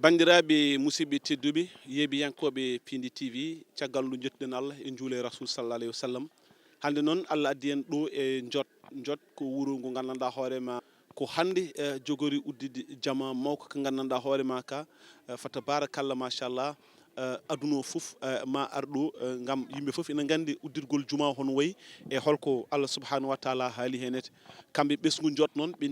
bandiraɓe musidɓe tedduɓe yeeɓiyankoɓe Pindi TV caggal ndu jettuɗen Allah e juule rasul sallallahu alayhi wa sallam. Hande noon Allah addi en ɗo e jot ko wuuro ngo gandanɗa hoorema ko hande jogori uddide jama mawko ko gandanɗa hoorema ka fa tabarakallah machallah aduna o foof ma arɗo gam yimɓe foof ina gandi uddirgol juma hono wayi e holko Allah subhanahu wa taala haali henete kamɓe ɓesgu jot noon ɓe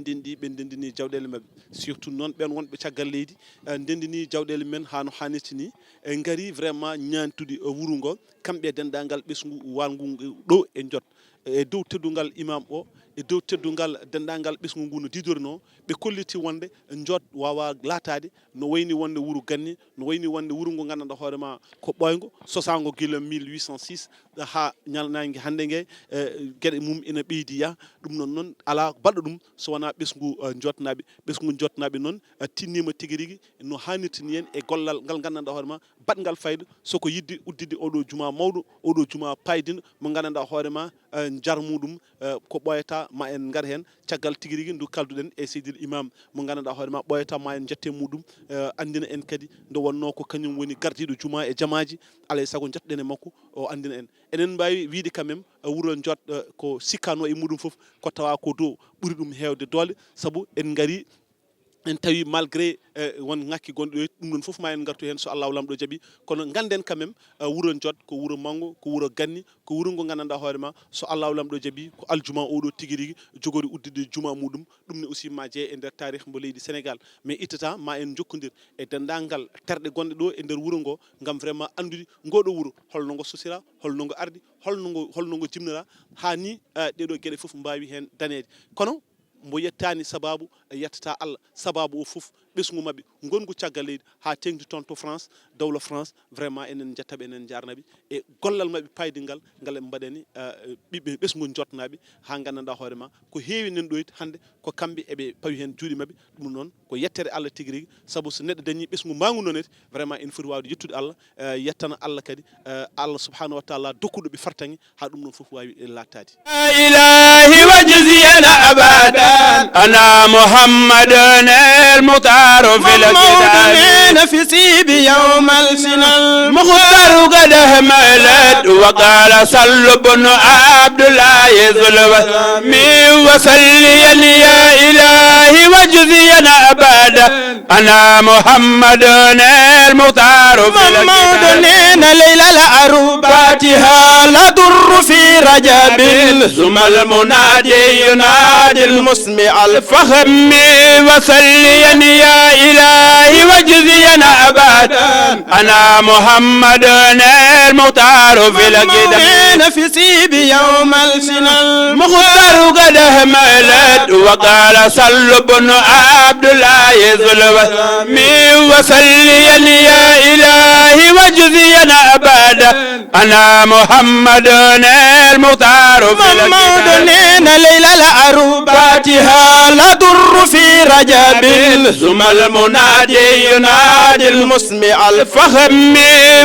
ndendini jawɗele mabɓe surtout noon ɓen wonɓe caggal leydi ndendini jawɗele men hano hannirta ni e gaari vraiment ñantude wuuro ngo kamɓe dendagal ɓesgu walgu ɗo e jot e dow teddugal imam o e dow teddugal dendagal ɓesgu ngu no didorino ɓe kolliti wonde jot wawa latade no wayni wonde wuuro ganni no wayni wonde wuuro ngo gandanɗa hoorema ko ɓoygo sosago guila 1806 ha ñalnangue hande gue gueɗe mum ina ɓeydi ya ɗum noon ala baɗɗo ɗum so wona ɓesgu jotnaɓe noon tinnima tigui rigui no hannirta ni en e gollal ngal gandanɗa hoorema badgal fayida soko yidde uddide oɗo juma mawɗo oɗo juma paydino mo gandanɗa hoorema jarmuɗum ko ɓoyata ma en gar hen caggal tigui rigui ndu kalduɗen e seydil imam mo gandanɗa hoorema ɓoyata ma en jette muɗum andina en kadi nde wonno ko kañum woni gardiɗo juma e jamaji alay saago jetɗen e makko o andina en enen mbawi wiide quand même wuuro jot ko sikkano e muɗum foof ko tawa ko dow ɓuuri ɗum hewde doole saabu en gaari en tawi malgré won ngakki gonɗo ɗum ɗon foof ma en gartu hen so Allah lamɗo jaaɓi kono ganden quand même wuuro jot ko wuuro manggo ko wuuro ganni ko wuuro ngo gandanɗa hoorema so Allah lamɗo jaaɓi ko aljuma oɗo tigui rigui jogori uddide juma muɗum ɗum ne aussi ma jeeye e nder tarikh mbo leydi Sénégal mais ittata ma en jokkodir e dendagal terɗe gonɗe ɗo e nder wuuro ngo gam vraiment andude ngoɗo wuuro holno ngo sosira holno ngo ardi holno ngo jimnira ha ni ɗeɗo gueɗe foof mbawi hen danede kono mbo yettani sababu yettata Allah sababu o foof ɓesgu mabɓe gongu caggal leydi ha tengti toon to France dawla France vraiment enen jettaɓe enen jarnaɓe e gollal mabɓe paydingal ngal ɓe mbaɗani ɓiɓɓe ɓesgu jotnaɓe ha gandanɗa hoorema ko heewi nan ɗoyti hande ko kamɓe eɓe pawi hen juuɗe mabɓe ɗum noon ko yettere Allah tigui rigui saabu so neɗɗo dañi ɓesgu magu nonete vraiment ene foti wawde yettude Allah yettana Allah kadi Allah subhanahu wa taala dokkuɗoɓe fartangui ha ɗum ɗon foof wawi lattade ilahi wajziyana abada أنا محمد المختار في الكتاب في سيب يوم السنة المختار قد هملت وقال صل بن عبد الله ذو الوسم وصليا يا إلهي وجزينا أبدا أنا محمد المختار في الكتاب ليلة العروباتها لا ضر في رجب ثم المنادي ينادي المسمع الفخم وصليا يا إلهي وجزينا أبدا أنا محمد المختار في القدم في سيب يوم السنة المختار قد هملت وقال صل بن عبد الله ذو الوسم وصليا يا إلهي وجزينا أبدا أنا محمد المختار في القدم ليلة العروباتها لا ضر في رجب ثم المنادي ينادي المسمع الفخم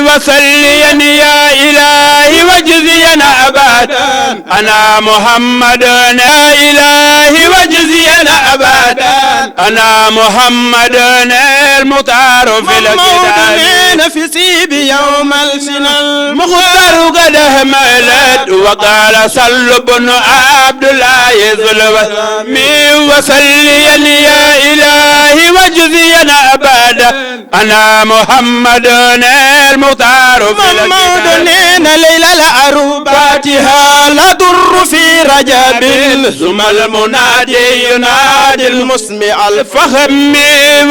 وصليا يا إلهي وجزينا أبدا أنا محمد يا إلهي وجزينا أبدا أنا محمد المختار في الكتاب في سيب يوم السنة المختار قد هملت وقال صل بن عبد الله ذو الوسم وصليا يا إلهي وجزينا أبدا أنا محمد المختار في الكتاب ليلة العروباتها لا ضر في رجب ثم المنادي ينادي المسمع الفخم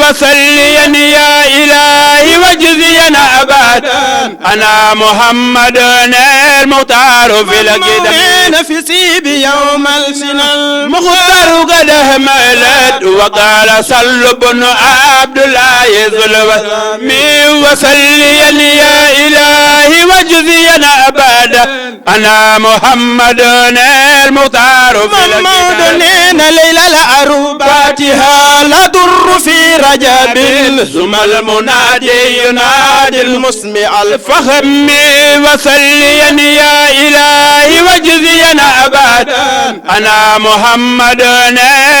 وصليا يا إلهي وجزينا أبدا أنا محمد المختار في الكتاب في سيب يوم السنة المختار قد هملت وقال صل بن عبد الله ذو الوسم وصليا يا إلهي وجزينا أبدا أنا محمد المختار في الكتاب ليلة العروباتها لا ضر في رجب ثم المنادي ينادي المسمع الفخم وصليا يا إلهي واجزينا أبدا أنا محمد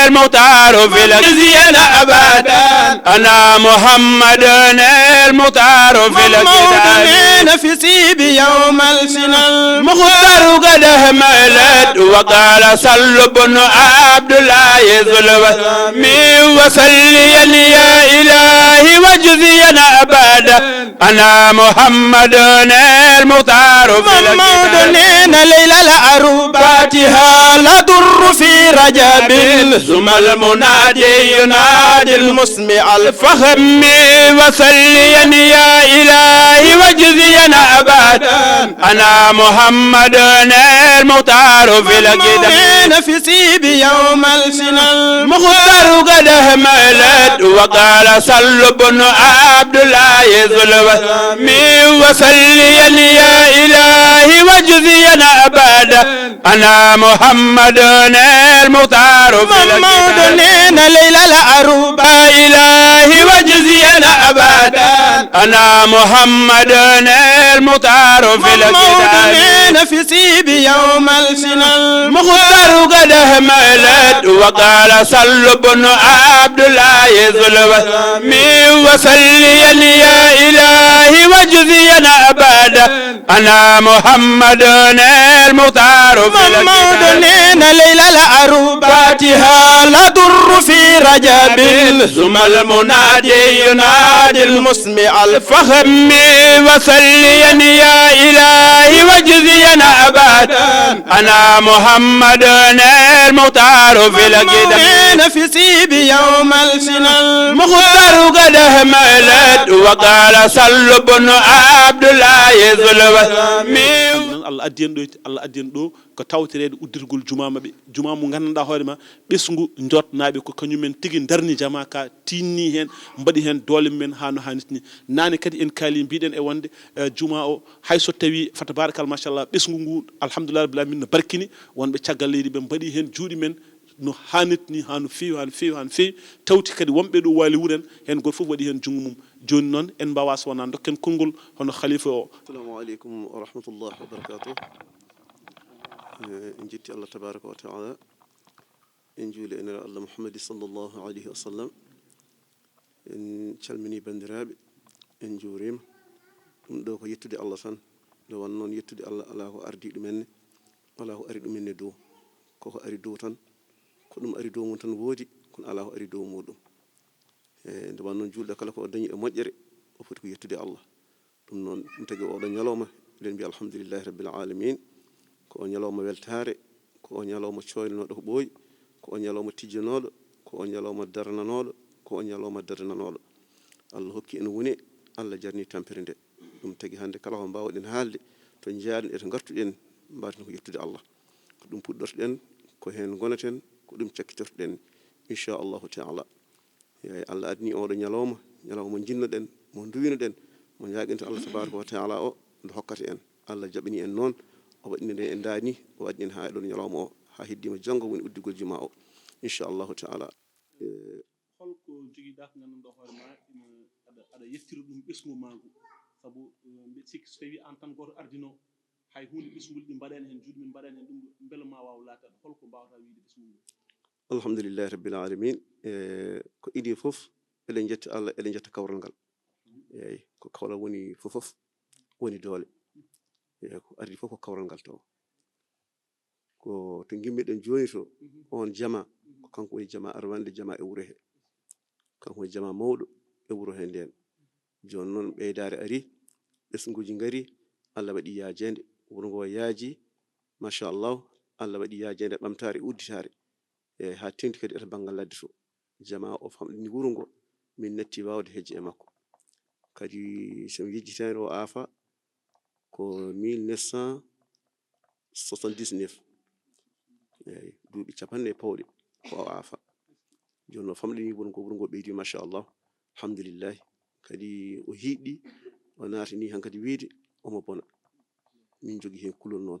المختار في الجزينا أبدا أنا محمد المختار في الجدال نفسي بيوم السنة المختار قد هملت وقال صل بن عبد الله ذو الوسم وصليا يا إلهي واجزينا أبدا أنا محمد المختار في الجدال ليلة العروباتها لا ضر في رجب ثم المنادي ينادي المسمع الفخم وصليا يا إلهي واجزينا أبدا أنا محمد المختار في الجدال نفسي بيوم السنة المختار قد هملت وقال صل بن عبد الله ذو الوسم وصليا يا إلهي واجزينا أبدا أنا محمد المختار في الجدال ليلة العروبة إلهي واجزينا أبدا أنا محمد المختار في الجدال نفسي بيوم السنة المختار قد هملت وقال صل بن عبد الله ذو الوسم وصليا يا إلهي واجزينا أبدا أنا محمد المختار في الجدال ليلة العروباتها لا ضر في رجب ثم المنادي ينادي المسمع الفخم وصليا يا إلهي واجزينا أبدا أنا محمد المختار في الجدال نفسي بيوم السنة المختار قد هملت وقال صل بن عبد الله ذو الوسم Allah addiyen ɗo ko tawtirede uddirgol juma maɓe juma mo gandanɗa hoorema ɓesgu jotnaɓe ko kañumen tigui darni jama ka tinni hen mbaɗi hen doole men ha no hannirtni nane kadi en kaali mbiɗen e wonde juma o hayso tawi fata barakal machallah ɓesgu ngu alhamdulillah rabbil alamin no barkini wonɓe caggal leydi ɓe mbaɗi hen juuɗe men no hannirtni ha no fewi ha no fewi tawti kadi wonɓe ɗo waali wuren hen goto foof waɗi hen jungo mum joni noon en mbawa sowona dokken konngol hono khalifa o. Assalamu aleykum wa rahmatullahi wa barakatuh. En jetti Allah tabaraka wa taala en juuli en Allah Muhammad sallallahu alayhi wa sallam en calmini bandiraɓe en juurima ɗum ɗo ko yettude Allah tan nde won noon yettude Allah ala ko ardi ɗumenne ala ko ari ɗumenne dow koko ari dow tan ko ɗum ari dow mum tan woodi kono ala ko ari dow muɗum nde wan noon julɗo kala ko dañi e moƴƴere o foti ko yettude Allah ɗum noon ɗum tagi oɗo ñalawma eɗen mbiya alhamdulillahi rabbil alamin ko o ñalawma weltare ko o ñalawma coynanoɗo ko ɓooyi ko o ñalawma tijjanoɗo ko o ñalawma darnanoɗo ko o ñalawma darnanoɗo Allah hokki en wone Allah jarni tampere nde ɗum tagi hande kala ko mbawɗen haalde to jaaɗen e to gartuɗen mbaten ko yettude Allah ko ɗum puɗɗortoɗen ko hen gonaten ko ɗum cakkitortoɗen inchallahu taala eyi Allah adni oɗo ñalawma mo jinnoɗen mo duwinoɗen mo jaguinto Allah tabaraka wa taala o nde hokkata en Allah jaɓani en noon o waɗini nde en daani o waɗini en ha e ɗon ñalawma o ha heddima janggo woni uddigol juma o inchallahu taala. holko joguiɗa ko ganduɗa hoore ma aɗa yettira ɗum ɓesgu ma ngu saabu mbiɗa sikki so tawi an tan goto ardino hay hunde ɓesgol ɗi mbaɗani hen juuɗe men mbaɗani hen ɗum beele ma waw laatade holko mbawata wiide ɓesgu ngu. Alhamdulillahi rabbil alamin ko idi fof eɗen jetta Allah eɗen jetta kawral ngal eyi ko kawral woni fofof woni doole eyi ko ardi fof ko kawral ngal taw ko to gimmiɗen joni to on jama ko kanko woni jama arwande jama e wuuro he kanko woni jama mawɗo e wuuro he nden joni noon ɓeydare ari ɓesguji ngari Allah waɗi yaajede wuuro ngo yaaji machallah Allah waɗi yaajede ɓamtare udditare e ha tengti kadi eto banggal ladde to jama o famɗini wuuro ngo min netti wawde hejje e makko kadi somi yejjitani o aafa ko 1979 eyi duuɓi capanɗe e pawɗe ko o aafa joni o famɗini wuuro ngo ɓeydi machallah alhamdulillahi kadi o hiiɗɗi o naatani hankadi wiide omo bona min jogui hen kulol noon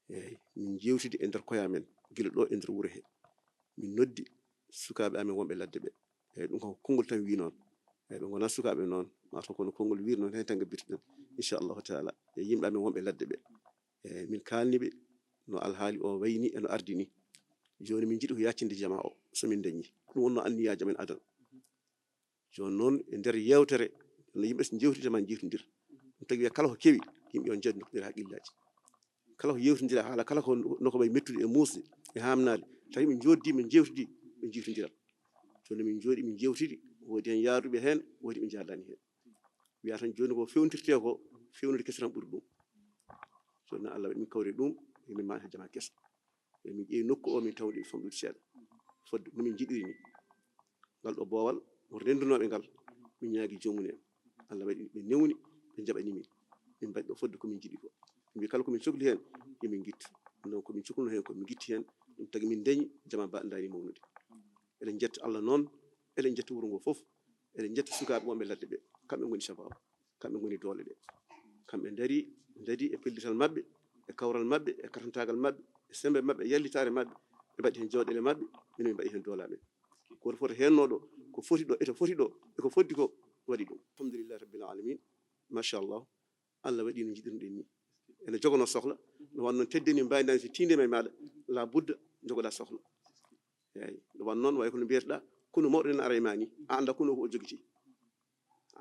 eyi min jewtidi e nder koye amen guila ɗo e nder wuuro he min noddi sukaɓe amen wonɓe ladde ɓe eyyi ɗum ko konngol tan wi noon eyyi ɓe gona sukaɓe noon mataw kono konngol wir noon hen tan gabbitoɗen inchallahu taala e yimɓe amen wonɓe ladde ɓe eyyi min kalniɓe no alhaali o wayni eno ardi ni joni min jiiɗi ko yaccinde jama o somin dañi ɗum wonno anniyaji amen adana joni noon e nder yewtere no yimɓe so jewtidata ma jiitodira ɗum tagui wiya kala ko keewi yimɓe yo jaadi nokkodira haqqillaji kala ko yewtodira haala kala ko noko way mettude e musde e hamnade tawi ɓe joddi ɓe jewtidi ɓe jiitodirat joni min jooɗi min jewtidi woodi hen yaaduɓe hen woodi ɓe jadani hen wiya tan joni ko fewnodirte ko fewnude kese tan ɓuuri ɗum joni Allah waɗi min kawri ɗum min mata jama kesa min ƴeewi nokku o min tawde famɗude seeɗa fodde no min jiɗiri ni ngal ɗo boowal woto rendunoɓe ngal min ñaagui jomum en Allah waɗi ɓe newni ɓe jaɓani min min mbaɗi ɗo fodde komin jiiɗi ko mbi kala komin sohli hen yomin guittu donc komin cukalno hen komin guitti hen ɗum tagui min dañi jama mbaɗdani mawnude eɗen jetta Allah noon eɗen jetta wuuro ngo foof eɗen jetta sukaɓe wonɓe ladde ɓe kamɓe goni sababu kamɓe goni doole ɗe kamɓe daari e pellital mabɓe e kawral mabɓe e katantagal mabɓe e sembe mabɓe e yallitare mabɓe ɓe mbaɗi hen jawɗele mabɓe minen min mbaɗi hen doolamen goto foto hennoɗo ko foti ɗo eto foti ɗo eko foddi ko waɗi ɗum alhamdulillahi rabbil alamin machallah Allah waɗi no jiɗirɗen ni ene jogono sohla no wan noon teddeni mbayidani so tindema e maɗa la budda jogoɗa sohla eyyi no wan noon way kono mbiyetoɗa kono mawɗo nen ara e ma ni a anda kono ko o joguiti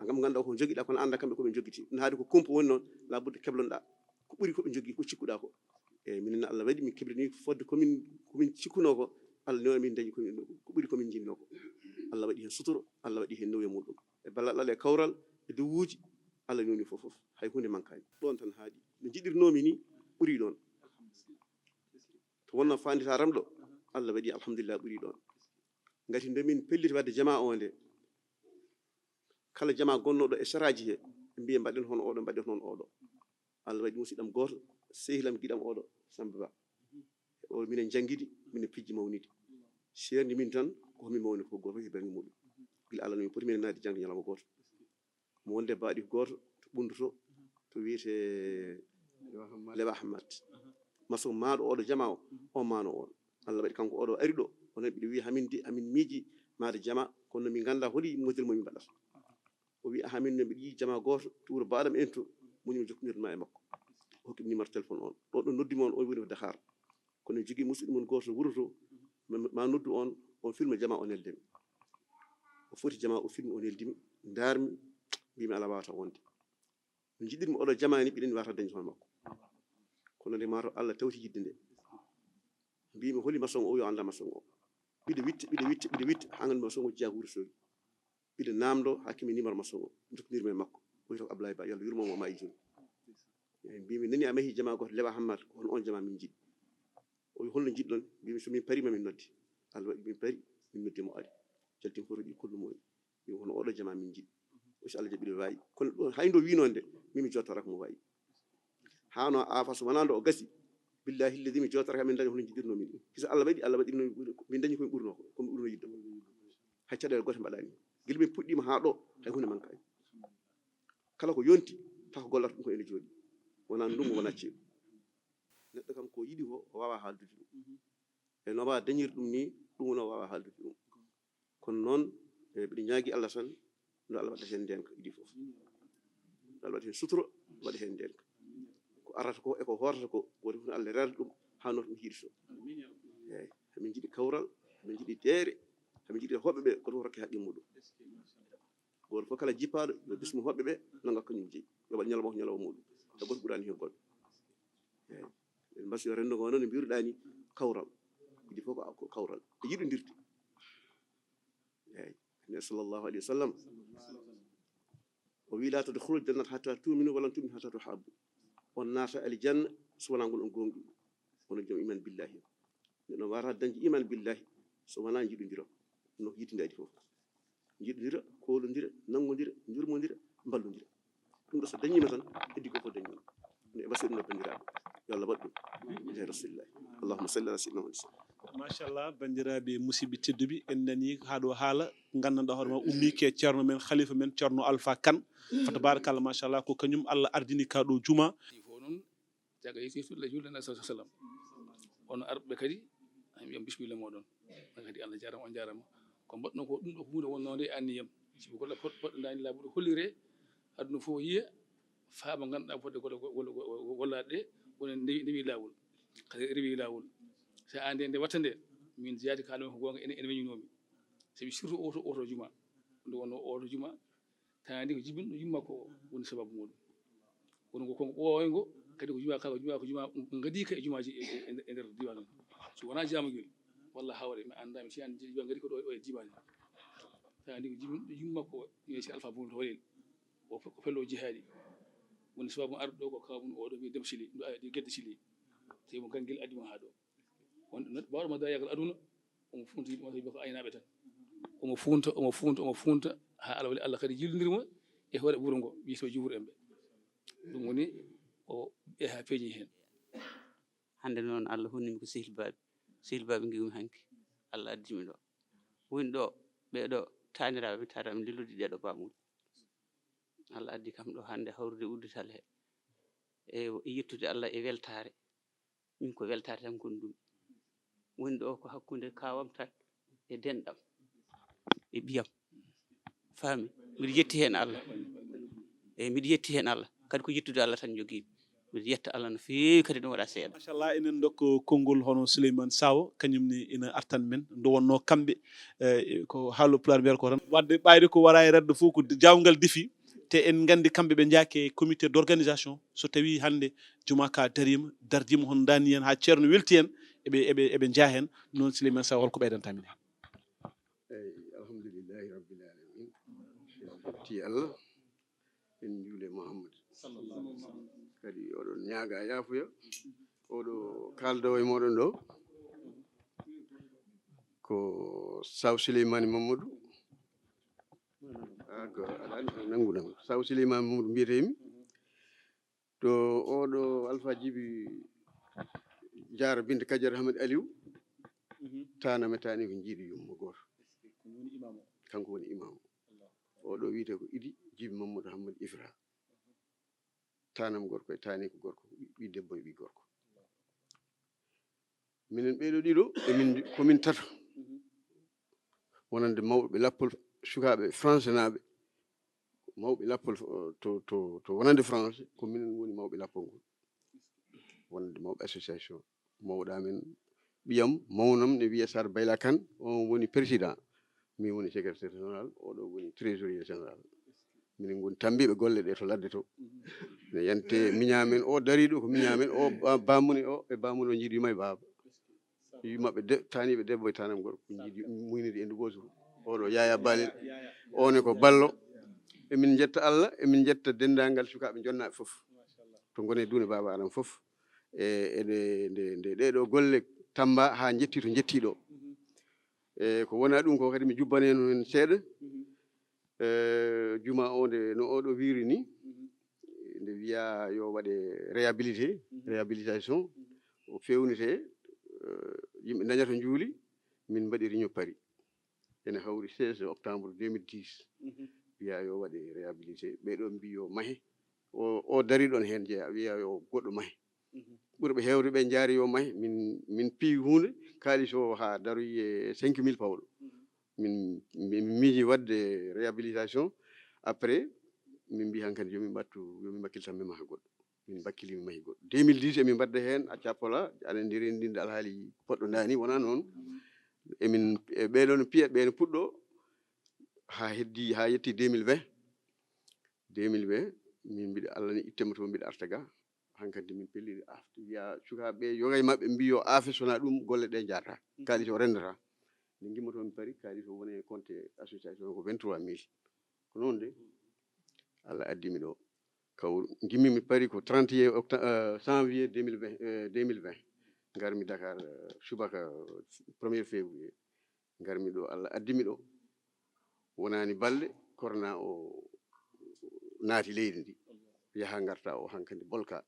gam ganduɗa ko joguiɗa kono anda kamɓe koɓe joguiti ɗum haadi ko kumpa woni noon la budda keblonɗa ko ɓuuri koɓe jogui ko cikkuɗa ko eyyi minen Allah waɗi min keblani fodde komin cikkuno ko Allah newna min dañi ko ɓuuri komin jinno ko Allah waɗi hen suturo Allah waɗi hen newya muɗum e ballal Allah e kawral e dowuji Allah newni foof hay hunde mankani ɗon tan haaɗi no jiɗirnomi ni ɓuuri ɗon to wonno fanditaram ɗo Allah waɗi alhamdulillah ɓuuri ɗon gati ndemin pelliti wadde jama o nde kala jama gonnoɗo e saraji he mbiye mbaɗen hono oɗo mbaɗen hono oɗo Allah waɗi musidɗam goto sehilam giɗam oɗo Samba Ba o minen jangguidi minen pijji mawnide serdi min tan ko min mawni ko goto e banggue muɗum gila Allah no min poti minen naade jangde ñalawma goto mo wonde baaɗi goto to ɓunduto to wiyete Lewa Hammat maso maɗo oɗo jama o mano on Allah waɗi kanko oɗo ari ɗo onon ɓiɗo wiya hamin miiji maade jama kono min ganda holi model momin mbaɗata o wi hamin no mbiɗa yii jama goto to wuuro baɗam en to moni jokkodirma e makko o hokki numéro téléphone on ɗo ɗo noddima on woni ko Dakar kono jogui musidɗo mon goto wuuro to ma noddu on filme jama o neldemi o foti jama o filme o neldimi darmi mbimi ala wawata wonde no jiɗirmi oɗo jama ni ɓiɗen wata dañde hono makko kono nde mataw Allah tawti yidde nde mbimi holi maçon o yo anda maçon o ɓiɗo witta ha gandu maçon o jeeya Wourossogui ɓiɗo namdo hakkimi numéro maçon o jokkodirmi e makko o wiyata ko Ablaye Ba yallah yurmomo o maayi joni eyyi mbimi nani a maahi jama goto Lewa Hammat ko on jama min jiiɗi o wi holno jiɗɗon mbimi somin paari mamin nodde Allah waɗi min paari min noddi mo ari jaltimi foto ɗi kollumoɗi mbimi hono oɗo jama min jiiɗi o si Allah jaɓi ɗo wayi kono ɗo haydo wino nde mimi jottata ko mo wayi hano afa so wona ndo o gasi billahi alladi mi jotata min dañi hono jiɗirno min kisa Allah waɗi min dañi komi ɓurno ko komi ɓurno yidde hay caɗele gote mbaɗani guila min puɗɗima ha ɗo hay hunde mankani kala ko yonti taw ko gollata ɗum ko ene jooɗi wona ndungu wona ceeɗu neɗɗo kam ko yiɗi ko o wawa haaldude ɗum e no wawa dañir ɗum ni ɗum wona o wawa haaldude ɗum kono noon mbiɗa ñaagui Allah tan nde Allah waɗa hen ndenka idi foof Allah waɗa hen suturo waɗa hen ndenka ko arata ko eko horata ko woto foti Allah rerata ɗum ha no ɗum hiirito eyyi hamin jiiɗi kawral hamin jiiɗi deere hamin jiiɗi hoɓɓeɓe koto fof rokke haqqe muɗum goto fof kala jippaɗo yo bismo hoɓɓeɓe no gakkañum jeeyi yo waɗ ñalawma ko ñalawma muɗum te goto ɓuurani hen goɗɗo eyyi en mbasi yo rendo ngo noon no mbiruɗani kawral idi fof ko kawral e yiɗodirde eyyi nabi sallllahu alayhi wa sallam o wi la tadkhulul jannata hatta tuminu wala tuminu hatta tuhabbu on naata aljanna so wona ngol on gonɗi wono joom iman billahi neɗɗo wawata dañde iman billahi so wona jiɗodira no ko yitinde adi foof jiɗodira kolodira nangodira jurmodira mballodira ɗum ɗo so dañima tan heddi ko fof dañima ne mbasi ɗum no bandiraɓe yo Allah waɗ ɗum je rasulillahi allahumma salli ala sayyidina Muhammad machallah bandiraɓe musidɓe tedduɓe en nani haɗo haala gandanɗa hoore ma ummike ceerno men khalifa men ceerno Alpha Kane fa tabarakallah machallah ko kañum Allah ardini ka ɗo juma fo noon jaga yettirtude julde nabi sallallahu alaihi wasallam ono arɓe kadi wiya bisimilla moɗon kadi Allah jarama on jarama ko mbaɗno ko ɗum ɗo ko hunde wonnode anniyam sibu golla poɗɗo dani laabuɗo hollire aduna fof yiya faama ganduɗa fodde gollade ɗe woni ndewi lawol kadi rewi lawol so ande nde watta nde min jeyade kalami ko gonga ene weñunomi sabi surtout oto juma nde wonno oto juma tandi ko jibinɗo yumma ko woni sababu muɗum woni ko konko ɓooygo kadi ko juma gadi ka e jumaji e nder diwan o so wona jamagel walla hawre mi anda mi siyani juma gadi ko ɗo e diwan tandi ko jibinɗo yumma ko yesi alpha bol to walel o fello jihaadi woni sababu arɗo ko kawmum oɗo wi dem sili gedde sili te mo gangel adima ha ɗo won bawɗo ma dayagal aduna omo funti mo ko aynaɓe tan omo funta ha ala wali Allah kadi jillodirmo e hoore wuro ngo wiito juwur en ɓe ɗum woni o ɓe ha feeñi hen hande noon Allah honnimi ko sehilbaɓe giwmi hanki Allah addimi ɗo woni ɗo ɓeɗo taniraɓe taraɓe dillude ɗeɗo bamuɗe Allah addi kam ɗo hande hawrude uddital he e yettude Allah e weltare min ko weltare tan gondumi woni ɗo ko hakkude kawam tan e denɗam e ɓiyam faami mbiɗa yetti hen Allah e mbiɗa yetti hen Allah kadi ko yettude Allah tan joguimi mbiɗa yetta Allah no feewi kadi ɗum waɗa seeɗa machallah enen dokka konngol hono Souleymane Sawo kañumni ina artan men nde wonno kamɓe ko haalo pulaar mbiyata ko tan wadde ɓayde ko wara e radde fof ko jawgal defi te en gandi kamɓe ɓe jaake comité d' organisation so tawi hande juma ka darima dardima hono dani hen ha ceerno welti hen eɓe jaa hen noon Souleymane Sawo holko ɓeydantamin hen eyyi alhamdulillahi rabbil alamin en jetti Allah en juule Mouhammad kadi oɗon ñaaga yaafuya oɗo kaldowo e moɗon ɗo ko Saw Souleymane Mamadou ko aɗa nangu Saw Souleymane Mamadou mbiyetemi to oɗo Alpha Djiby Diarra Binta Kadiata Hamad Aliou taname tani ko jiiɗi yummo goto kanko woni imam oɗo wiyete ko Idi Djiby Mamadou Hamad Ifra tanam gorko e tani ko gorko ɓi debbo e ɓi gorko minen ɓeɗo ɗiɗo komin tato wonande mawɓe lappol sukaɓe français naɓe mawɓe lappol to wonande français ko minen woni mawɓe lappol ngol wonande mawɓe association mawɗamen ɓiyam mawnam ne wiye Sar Bayla Kane on woni président min woni secrétaire général oɗo woni trésorier général minen goni tambiɓe golle ɗe to ladde to ne yante miñamen o dariɗo ko miñamen o bamuni o e bamuni o jiiɗi yuma e baaba yumaɓe taniɓe debbo e tanam gorko jiiɗi muynude endu goto oɗo Yaya Balel one ko ballo emin jetta Allah emin jetta dendagal sukaɓe jonnaɓe foof to gone duune baba Adama foof nde ɗeɗo golle tamba ha jetti to jettiɗo e ko wona ɗum ko kadi mi jubbaneno hen seeɗa juma o nde no oɗo wiiri ni nde wiya yo waɗe réhabilitation o fewnite yimɓe dañata juuli min mbaɗi réunion Paris ene hawri 16 octobre 2010 wiya yo waɗe réhabilité ɓeɗo mbi yo maahe o dari ɗon hen jeeya wiya yo goɗɗo maahe ɓurɓe hewde ɓe jaari yo maahe min piiwi hunde kalis o ha daroyi e 5000 pawɗo min miiji wadde réhabilitation après min mbi hankkadi yomi bakkil tan mi maha goɗɗo min bakkili mi mahi goɗɗo 2010 emin mbadda hen accapola aɗa andi rendinde alhaali poɗɗo dani wona noon emin ɓeɗon piya ɓeene puɗɗo ha yetti 2020 min mbiɗa Allah ni ittema to mbiɗa arta ga hankkadi min pelliɗe wiya sukaɓe yoga e mabɓe mbi yo aafe sona ɗum golle ɗe jarata kalis o rendata nde gimmotomi Paris kalis o woni compte association ko 23000 ko noon de Allah addimi ɗo kawru gimmimi Paris ko 31 janvier 2020 garmi Dakar subaka 1er février garmi ɗo Allah addimi ɗo wonani balɗe corona o naati leydi ndi yaha garta o hankkadi bolka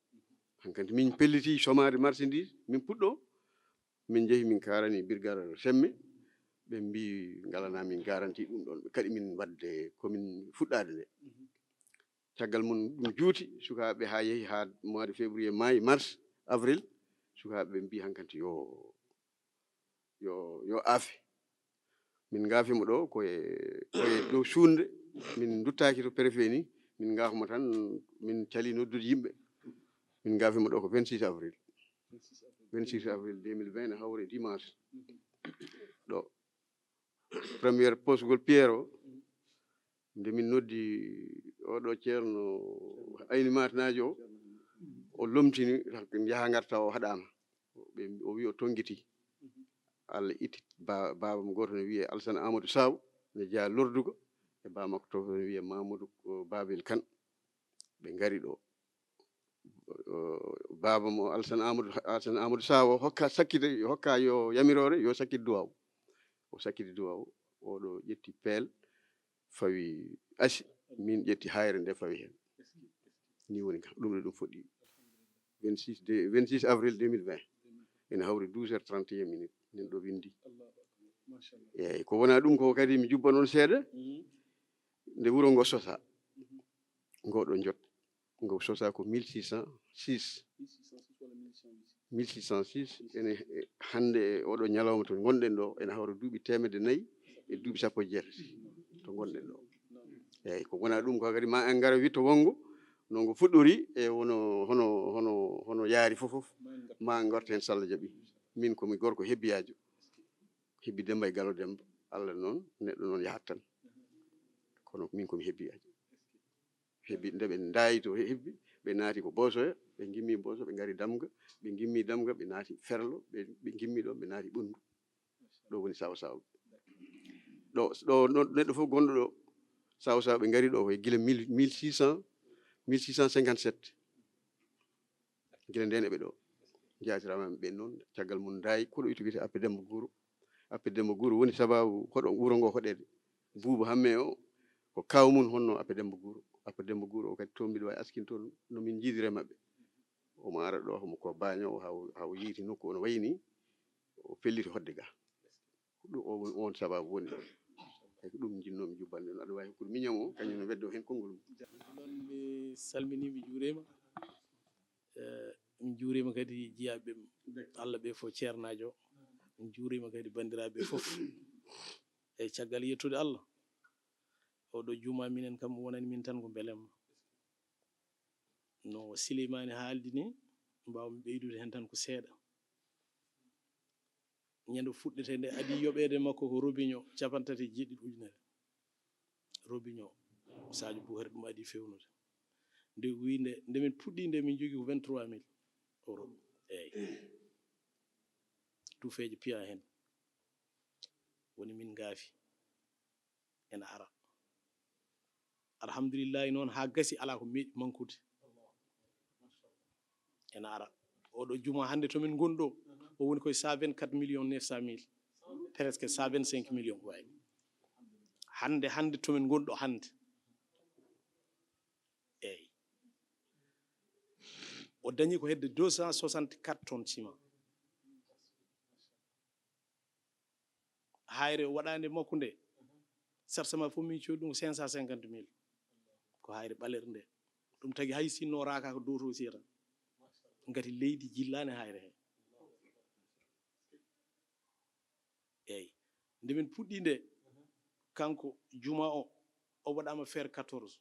hankkadi min pelliti somade marchandise min puɗɗo min jeehi min karani birgar semme ɓe mbi galana min garanti ɗum ɗon kadi min wadde komin fuɗɗade nde caggal mum ɗum juuti sukaɓe ha yeehi ha mois de février mai mars avril sukaɓe mbi hankkadi yo aafe min gaafimo ɗo koye dow suunde min duttaaki to préfet ni min gaafmo tan min cali noddude yimɓe min gaafimo ɗo ko 26 avril 26 avril 2020 ne hawre dimanche ɗo premiére posgol pierre o nde min noddi oɗo ceerno aynimatnaji o lomtini jaha garta o haɗama o wi o tongiti Allah itti babam goto ne wiye Alassane Amadou Saw ne jeeya lordugo e bamakko to ne wiye Mamadou Babel Kane ɓe ngari ɗo babam o Alassane Amadou Saw o hokka yo yamirore yo sakkide duwaw o sakkide duwaw oɗo ƴetti peel fawi asi min ƴetti hayre nde fawi hen ni woni kam ɗum ɗum fuɗɗi 26 avril 2020 ene hawri 12h31 minutes nen ɗo windi eyyi ko wona ɗum ko kadi mi jubba noon seeɗa nde wuro ngo sosa ngoɗo jot ngo sosa ko 1606 ene hande oɗo ñalawma to gonɗen ɗo ene hawra duuɓi 400 e duuɓi 17 to gonɗen ɗo eyyi ko wona ɗum ko kadi ma en gara witto wongo no ngo fuɗɗori e hono yaari fof ma garta hen Salla Jaaɓi min komi gorko hebbiyajo hebbi Demba e Gallo Demba Allah noon neɗɗo noon yahat tan kono min komi hebbiyajo hebbi ndeɓe daayi to hebbi ɓe naati ko Bosoya ɓe gimmi Boso ɓe ngari Damga ɓe gimmi Damga ɓe naati Ferlo ɓe gimmi ɗo ɓe naati Ɓundu ɗo woni Sawo Saw ɗo neɗɗo fof gonɗo ɗo Sawo Saw ɓe ngari ɗo koye gila 1657 gila nden eɓe ɗo jatirama ɓe noon caggal mum daayi koɗo itu wiyete Appe Demba Guro woni sababu hoɗo wuro ngo hoɗede Buuba Hamme o ko kawmum honno Appe Demba Guro o kadi toon mbiɗa wawi askin toon no min jiidire mabɓe omo ara ɗo homo ko baño haw yiiti nokku ono wayni o felliti hodde ga ɗum on sababu woni ɗo e ko ɗum jinnomi jubbande on aɗa wawi hokkude miñam o kañum no weddo hen konngol mum noon mi salmini mi juurima mi juurima kadi jiyaɓe Allah ɓe fof ceernajo mi juurima kadi bandiraɓe fof e caggal yettude Allah oɗo juma minen kam wonani min tan ko beelemma no Silimani haaldi ni mbawmi ɓeydude hen tan ko seeɗa ñande fuɗɗete nde adi yoɓede makko ko robignon 37 robignon Sadio Bouhari ɗum adi fewnude nde winde nde min puɗɗi nde min jogui ko 23 000 € eyyi tufeje piya hen woni min gaafi ena ara alhamdulillahi noon ha gasi ala ko meeɗi mankude ena ara oɗo juma hande tomin goni ɗo o woni koye 124 millions 900 000 presque 125 millions wayi hande tomin goni ɗo hande eyyi o dañi ko hedde 264 tonnes ciment hayre waɗande makko nde sartama fof min coodi ɗum 550 000 ko hayre ɓalere nde ɗum tagi hay sinno raka ko dow to siyata ngati leydi jillani hayre he eyyi nde min puɗɗi nde kanko juma o waɗama faire 14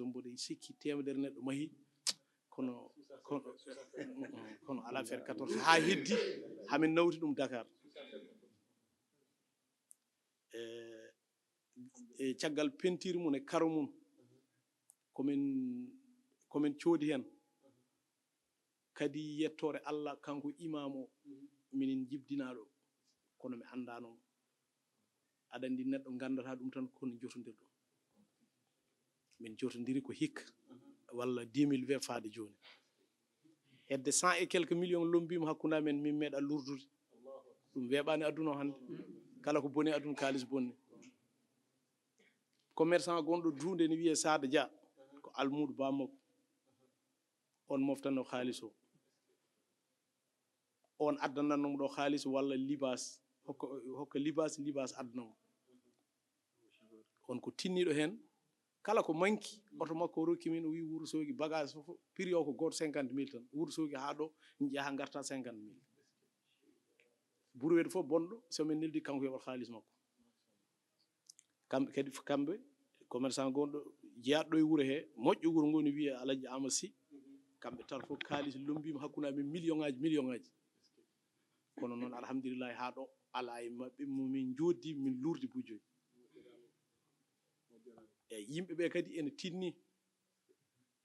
mboɗo sikki temedere neɗɗo mahi kono ala faire 14 ha heddi hamin nawti ɗum Dakar e caggal pentiire mum e karo mum komin coodi hen kadi yettore Allah kanko imam o minin jibdinaɗo kono mi andano aɗa andi neɗɗo gandata ɗum tan kono jotodir ɗum min jotodiri ko hikka walla 2020 faade joni hedde 100 et quelques millions lombima hakkude amen min meeɗa lurdude ɗum weeɓani aduna o hande kala ko boni aduna kalis bonni commerçant gonɗo Dunde ne wiye Sada Dia ko almudo bammakko on moftanno haalis o on addanannomo ɗo haalis walla libas hokka libas addanamo on ko tinniɗo hen kala ko manki oto makko o rokki min o wi Wourossogui bagage fof prix o ko goto 50 000 tan Wourossogui ha ɗo jaha garta 50 000 ɓurweeɗo fof bonɗo somin neldi kanko yoɓat haalis makko kamɓe kadi kamɓe commerçant gonɗo jeyaɗo e wuro he moƴƴo wuro ngo ne wiye Alaji Amadou Sy kamɓe tan fof kaalis lombima hakkude amen million ngaji kono noon alhamdulillahi haa ɗo ala e maɓɓe momin joddi min lurdi bujoyi eyyi yimɓe ɓe kadi ene tinni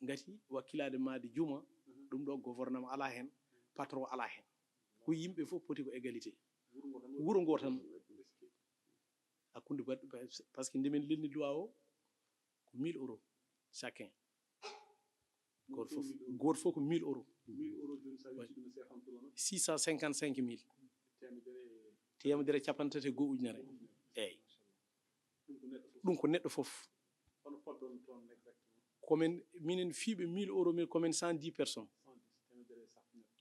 ngati wakkilade maade juma ɗum ɗo gouvernement ala hen patron ala hen ko yimɓe fof poti ko égalité wuro ngo tan hakkude baɗɗo par ce que ndemin lenni loi o ko 1000 euros chacun goto fof ko 1000 euros 655 000 temedere capantati e goho ujunere eyyi ɗum ko neɗɗo fof komin minen fiiɓe 1000 euros min komin 110 personnes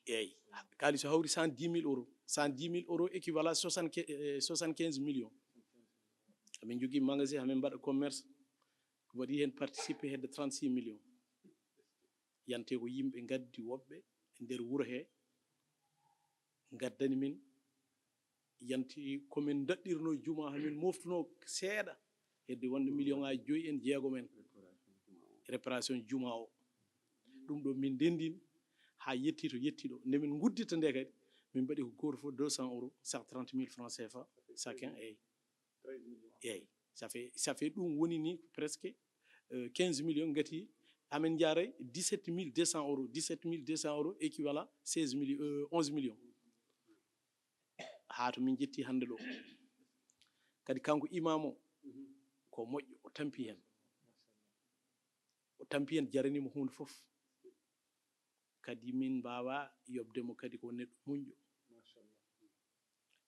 eyyi kaaliss o hawri 110 000 euros 110 000 euros équivalent 75 millions amin jogui magasin hamin mbaɗa commerce waɗi hen participé hedde 36 millions yante ko yimɓe gaddi woɓɓe e nder wuro he gaddani min yanti komin daɗɗirno juma hamin moftuno seeɗa hedde wonde million ngaji 5 en jeegom en réparation juma o ɗum ɗo min ndendin ha yetti to yetti ɗo nde min guddita nde kadi min mbaɗi ko goto fof 200 euros 130 000 francs CFA chacun eyyi ça fait ɗum woni ni presque 15 millions gati amen jaaray 17 200 euros 17 200 euros équivalent 11 millions haa to min jetti hannde ɗo kadi kanko imam o ko moƴƴo o tampi hen jaranimo hunde fof kadi min mbawa yobdemo kadi ko neɗɗo muñƴo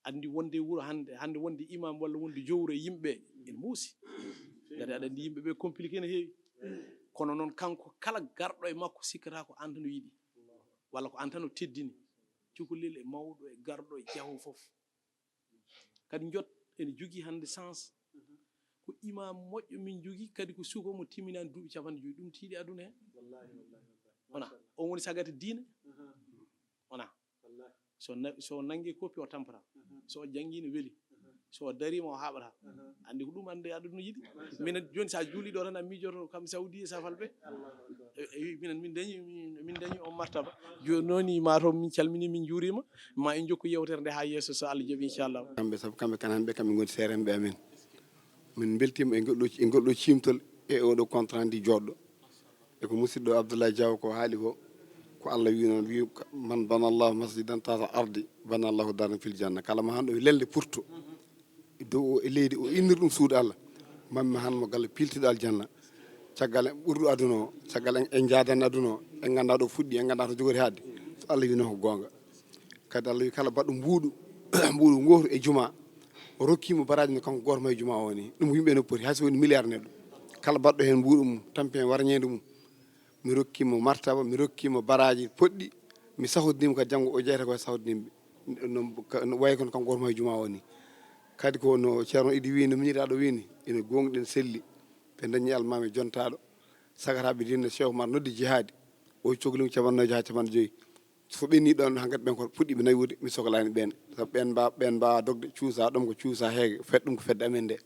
andi wonde wuro hande wonde imam walla wonde jowuro e yimɓeɓe ene muusi gati aɗa andi yimɓeɓe compliqué no heewi kono noon kanko kala garɗo e makko sikkata ko an tan o yiɗi walla ko an tan o teddini cukalel e mawɗo e garɗo e jaaho fof kadi jot ene jogui hande sens ko imam moƴƴo min jogui kadi ko suka mo timminani duuɓi 50 ɗum tiiɗi aduna hen wona on woni sagata diine wona so nangue koppi o tampata so janggi ne weeli so darima o haɓata andi ko ɗum ande aduna yiiɗi minen joni sa juuli ɗo tan a miijoto kam Saudi e safalɓe minen min dañi on martaba joni noon mataw min calmini min juurima ma en jokku yewtere nde ha yesso so Allah jaaɓi inchallah kamɓe saabu kamɓe kan hamɓe kamɓe goni seeremɓe amen min beltima e goɗɗo cimtol e oɗo contrat ndi joɗɗo e ko musidɗo Abdoulaye Diaw ko haali ko Allah wi noon wi man bana allahu masjidan tata ardi bana allahu daran fil janna kala mo hanɗo e lelde purto dow e leydi o innir ɗum suudu Allah mamma han mo galle piltiɗo aljanna caggal en ɓurɗo aduna o caggal en jaadani aduna o en ganda ɗo fuɗɗi en ganda to jogori hadde so Allah wi noon ko gonga kadi Allah wi kala baɗɗo mbuuɗu gotu e juma o rokkimo baraji no kanko goto ma e juma o ni ɗum yimɓe no poti hay so woni milliard neɗɗo kala baɗɗo hen mbuuɗu mum tampi hen warñede mum mi rokkimo martaba mi rokkimo baraji poɗɗi mi sahodinimo kadi janggo o jeyata koye sahodinimɓe no way kono kanko goto ma e juma o ni kadi ko no ceerno Idi wi no miñiraɗo wini ene gonɗen selli ɓe dañi almami jontaɗo sagataɓe dinne Cheikh Oumar noddi jihadi o cohlimo 90 ha 95 so ɓenni ɗon hankkadi ɓen koto puɗɗiɓe nawude mi sohlani ɓen saabu ɓen mbawa dogde cuusa ɗum ko cuusa heege fedde ɗum ko fedde amen nde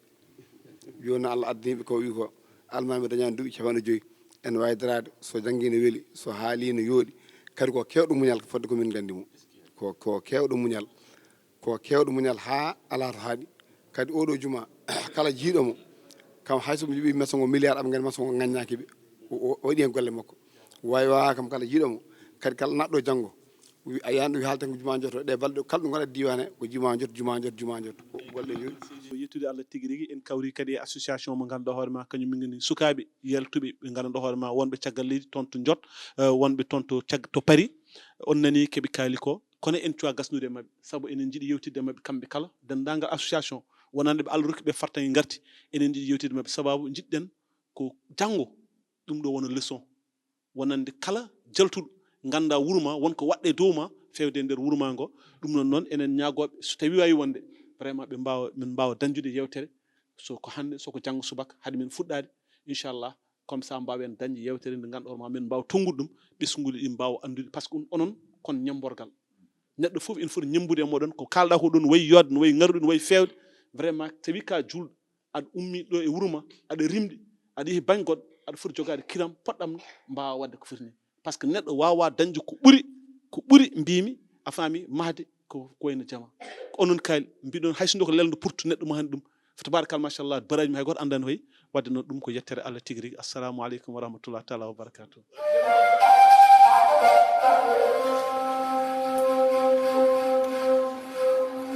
joni Allah addaniɓe ko wi ko almami dañani duuɓi 95 ene wawi darade so janggi ne weeli so haali ne yooɗi kadi ko kewɗo muñal fodde komin gandi mo ko kewɗo muñal ha ala to haaɗi kadi oɗo juma kala jiiɗomo kam haysomo joɓi maçon o milliard aɓe gandi maçon o gaññakiɓe o waɗi hen golle makko wawa kam kala jiiɗomo kadi kala naɗɗo janggo a yiyani ɗo haalten ko juma jotto ɗe balɗe kala ɗo gonɗa diwan he ko juma jotto golle jooɗi yettude Allah tigui rigui en kawri kadi e association mo ganduɗa hoorema kañum min goni sukaɓe yaltuɓe ɓe ganduɗa hoorema wonɓe caggal leydi toon to Diot wonɓe toon to Paris on nani keeɓe kaali ko kono en cuwa gasnude e mabɓe saabu enen jiiɗi yewtidde e mabɓe kamɓe kala dendagal association wonande ɓe Allah rokkiɓe farta garti enen jiiɗi yewtidde mabɓe sababu jiɗɗen ko janggo ɗum ɗo wona leçon wonande kala jaltuɗo ganda wuuro ma wonko waɗɗe dow ma fewde nder wuuro ma ngo ɗum noon enen ñagoɓe so tawi wawi wonde vraiment min mbawa dañdude yewtere soko hande soko janggo subaka haade min fuɗɗade inchallah comme ça mbawen dañde yewtere nde ganduɗa hoorema min mbawa tongude ɗum ɓesguji ɗi mbawa andude par ce que onon kon ñamborgal neɗɗo fof il faut ñembude e moɗon ko kalɗa ko ɗon wayi yodde no wayi ngarɗu no wayi fewde vraiment tawi ka julɗo aɗa ummi ɗo e wuro ma aɗa rimɗi aɗa yeehi bañ goɗɗo aɗa foti jogade kiram poɗɗam mbawa wadde ko foti ni par ce que neɗɗo wawa dañde ko ɓuri mbimi a faami mahde ko wayno jama onon kaali mbiɗon hayso ko leldo pourtu neɗɗo mahani ɗum fa tabarakal machallah baraji hay goto andani hoy wadde noon ɗum ko yettere Allah tigui rigui assalamu aleykum wa rahmatullah taala wa barakatuh